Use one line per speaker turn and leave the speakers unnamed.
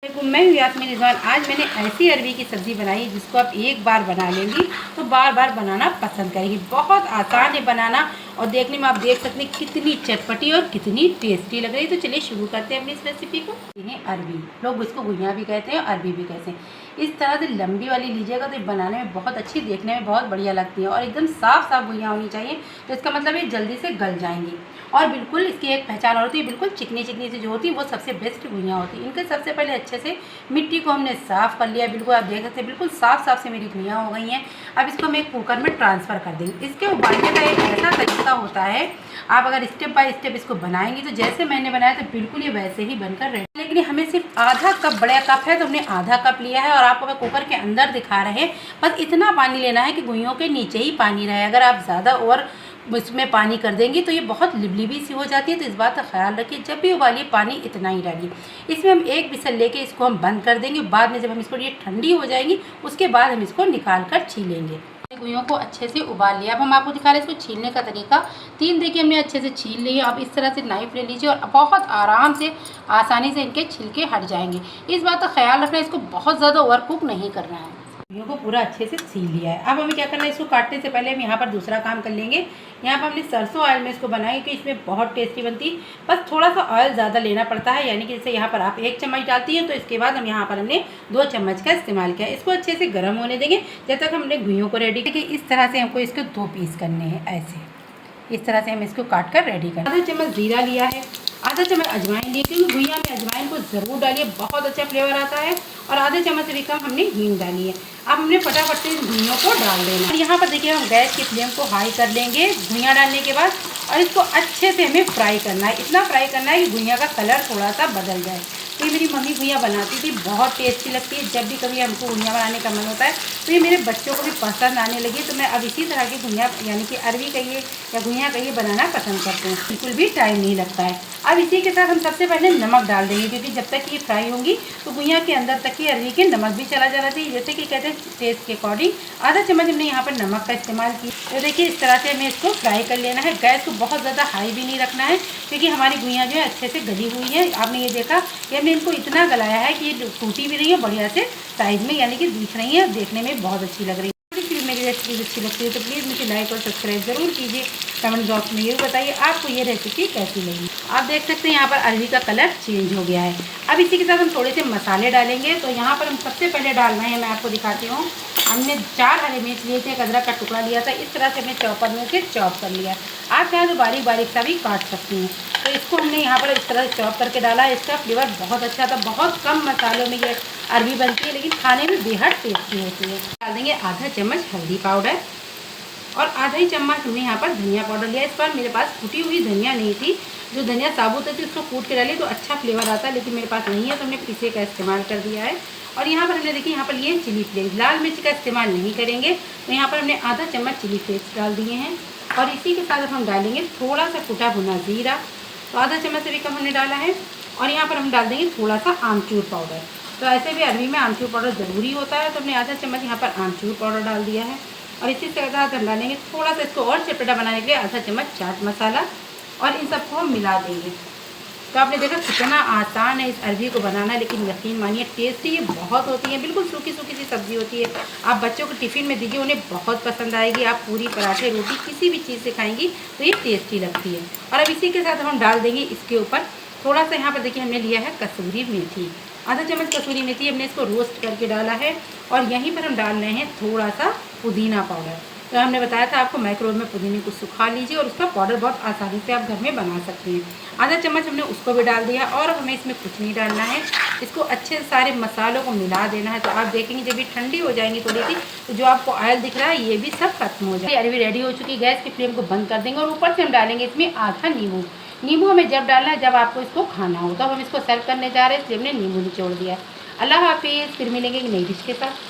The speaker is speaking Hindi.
मैं हूँ यास्मीन रिजवान। आज मैंने ऐसी अरबी की सब्ज़ी बनाई है जिसको आप एक बार बना लेंगी तो बार बार बनाना पसंद करेंगी। बहुत आसान है बनाना और देखने में आप देख सकते हैं कितनी चटपटी और कितनी टेस्टी लग रही है। तो चलिए शुरू करते हैं अपनी इस रेसिपी को। ये अरबी, लोग इसको गुइया भी कहते हैं और अरबी भी कहते हैं। इस तरह से लंबी वाली लीजिएगा तो ये बनाने में बहुत अच्छी, देखने में बहुत बढ़िया लगती है और एकदम साफ साफ गुइया होनी चाहिए। तो इसका मतलब ये जल्दी से गल जाएंगी और बिल्कुल इसकी एक पहचान और होती है, बिल्कुल चिकनी चिकनी से जो होती है वो सबसे बेस्ट गुइया होती है। इनके सबसे पहले अच्छे से मिट्टी को हमने साफ़ कर लिया, बिल्कुल आप देख सकते हैं बिल्कुल साफ साफ से मेरी गुइयाँ हो गई हैं। अब इसको हम एक कुकर में ट्रांसफ़र कर देंगे। इसके उबालने का एक ऐसा तरीका होता है, आप अगर स्टेप बाय स्टेप इसको बनाएंगे तो जैसे मैंने बनाया तो बिल्कुल ये वैसे ही बनकर रेडी। लेकिन हमें सिर्फ आधा कप, बड़ा कप है तो हमने आधा कप लिया है और आपको मैं कुकर के अंदर दिखा रहे हैं। बस इतना पानी लेना है कि गुइयों के नीचे ही पानी रहे। अगर आप ज़्यादा और इसमें पानी कर देंगी तो ये बहुत लिबलिबी सी हो जाती है। तो इस बात का ख्याल रखिए, जब भी उबालिए पानी इतना ही डालिए। इसमें हम एक विसल लेके इसको हम बंद कर देंगे। बाद में जब हम इसको ये ठंडी हो जाएंगी उसके बाद हम इसको निकाल कर छीलेंगे। गुइयों को अच्छे से उबाल लिया। अब हम आपको दिखा रहे हैं इसको छीलने का तरीका। 3 देखिए हमने अच्छे से छील लिए। अब इस तरह से नाइफ ले लीजिए और बहुत आराम से, आसानी से इनके छिलके हट जाएंगे। इस बात का ख्याल रखना है, इसको बहुत ज़्यादा ओवर कुक नहीं करना है। गुइयों को पूरा अच्छे से छील लिया है। अब हमें क्या करना है, इसको काटने से पहले हम यहाँ पर दूसरा काम कर लेंगे। यहाँ पर हमने सरसों ऑयल में इसको बनाया कि इसमें बहुत टेस्टी बनती है। बस थोड़ा सा ऑयल ज़्यादा लेना पड़ता है, यानी कि जैसे यहाँ पर आप 1 चम्मच डालती हैं तो इसके बाद हम यहाँ पर हमने 2 चम्मच का इस्तेमाल किया। इसको अच्छे से गर्म होने देंगे जब तक हमने गुइयों को रेडी करके। इस तरह से हमको इसको 2 पीस करने हैं। ऐसे इस तरह से हम इसको काट कर रेडी करें। आधा चम्मच जीरा लिया है, आधा चम्मच अजवाइन लिए, क्योंकि गुइया में अजवाइन को ज़रूर डालिए, बहुत अच्छा फ्लेवर आता है। और आधे चम्मच से भी कम हमने हींग डाली है। अब हमने फटाफट से इन गुइयों को डाल देना। और यहाँ पर देखिए हम गैस की फ्लेम को हाई कर लेंगे गुइया डालने के बाद और इसको अच्छे से हमें फ्राई करना है। इतना फ्राई करना है कि गुइया का कलर थोड़ा सा बदल जाए। तो ये मेरी मम्मी गुइया बनाती थी, बहुत टेस्टी लगती है। जब भी कभी हमको गुइया बनाने का मन होता है तो ये मेरे बच्चों को भी पसंद आने लगी। तो मैं अब इसी तरह की गुइया, यानी कि अरबी कहिए या गुइया कहिए, बनाना पसंद करते हैं। बिल्कुल भी टाइम नहीं लगता है। अब इसी के साथ हम सबसे पहले नमक डाल देंगे, क्योंकि जब तक ये फ्राई होंगी तो गुइया के अंदर तक ही अरबी के नमक भी चला जाना चाहिए। जैसे कि कहते हैं टेस्ट के अकॉर्डिंग आधा चम्मच हमने यहाँ पर नमक का इस्तेमाल किया। तो देखिए इस तरह से हमें इसको फ्राई कर लेना है। गैस को बहुत ज़्यादा हाई भी नहीं रखना है, क्योंकि हमारी गुइया जो है अच्छे से गली हुई है। आपने ये देखा कि हमने इनको इतना गलाया है कि ये टूटी भी रही है बढ़िया से साइज़ में, यानी कि दिख रही है, देखने में बहुत अच्छी लग रही है। मेरी रेसिपी अच्छी लगती है तो प्लीज़ मुझे लाइक और सब्सक्राइब ज़रूर कीजिए। कमेंट बॉक्स में ये बताइए आपको ये रेसिपी कैसी लगी। आप देख सकते हैं यहाँ पर अरबी का कलर चेंज हो गया है। अब इसी के साथ हम थोड़े से मसाले डालेंगे। तो यहाँ पर हम सबसे पहले डालना है, मैं आपको दिखाती हूँ। हमने 4 हरी मिर्च लिए थे, एक अदरक का टुकड़ा लिया था। इस तरह से हमने चॉपर में से चॉप कर लिया। आप चाहें तो बारीक बारीक सा भी काट सकती हैं। तो इसको हमने यहाँ पर इस तरह से चॉप करके डाला। इसका फ्लेवर बहुत अच्छा था। बहुत कम मसालों में ये अरबी बनती है, लेकिन खाने में बेहद टेस्टी होती है। डाल देंगे आधा चम्मच हल्दी पाउडर और आधा ही चम्मच हमने यहाँ पर धनिया पाउडर लिया। इस पर मेरे पास कुटी हुई धनिया नहीं थी, जो धनिया साबुत है उसको कूट के डालिए तो अच्छा फ्लेवर आता है, लेकिन मेरे पास नहीं है तो हमने पीसे का इस्तेमाल कर दिया है। और यहाँ पर हमने देखिए यहाँ पर ये चिली फ्लेक्स, लाल मिर्च का इस्तेमाल नहीं करेंगे, तो यहाँ पर हमने आधा चम्मच चिली फ्लेक्स डाल दिए हैं। और इसी के साथ हम डालेंगे थोड़ा सा कुटा भुना ज़ीरा, तो आधा चम्मच से भी कम हमने डाला है। और यहाँ पर हम डाल देंगे थोड़ा सा आमचूर पाउडर। तो ऐसे भी अरबी में आमचूर पाउडर ज़रूरी होता है, तो हमने आधा चम्मच यहाँ पर आमचूर पाउडर डाल दिया है। और इसी के साथ हम डालेंगे थोड़ा सा, इसको और चटपटा बनाने के लिए, आधा चम्मच चाट मसाला। और इन सबको हम मिला देंगे। तो आपने देखा कितना आसान है इस अरबी को बनाना, लेकिन यकीन मानिए टेस्टी ये बहुत होती है। बिल्कुल सूखी सूखी सी सब्ज़ी होती है। आप बच्चों को टिफ़िन में दीजिए, उन्हें बहुत पसंद आएगी। आप पूरी, पराठे, रोटी किसी भी चीज़ से खाएंगी तो ये टेस्टी लगती है। और अब इसी के साथ हम डाल देंगे इसके ऊपर थोड़ा सा, यहाँ पर देखिए हमने लिया है कसूरी मेथी, आधा चम्मच कसूरी मेथी हमने इसको रोस्ट करके डाला है। और यहीं पर हम डाल रहे हैं थोड़ा सा पुदीना पाउडर। तो हमने बताया था आपको माइक्रोवेव में पुदीने को सुखा लीजिए और उसका पाउडर बहुत आसानी से आप घर में बना सकते हैं। आधा चम्मच हमने उसको भी डाल दिया। और हमें इसमें कुछ नहीं डालना है, इसको अच्छे से सारे मसालों को मिला देना है। तो आप देखेंगे जब ये ठंडी हो जाएंगी थोड़ी सी, तो जो आपको ऑयल दिख रहा है ये भी सब खत्म हो जाएगा। अरबी रेडी हो चुकी है। गैस की फ्लेम को बंद कर देंगे और ऊपर से हम डालेंगे इसमें आधा नींबू। नींबू हमें जब डालना है जब आपको इसको खाना हो, तब हम इसको सर्व करने जा रहे हैं, इसलिए हमने नींबू निचोड़ दिया है। अल्लाह हाफिज़, फिर मिलेंगे एक नई डिश के साथ।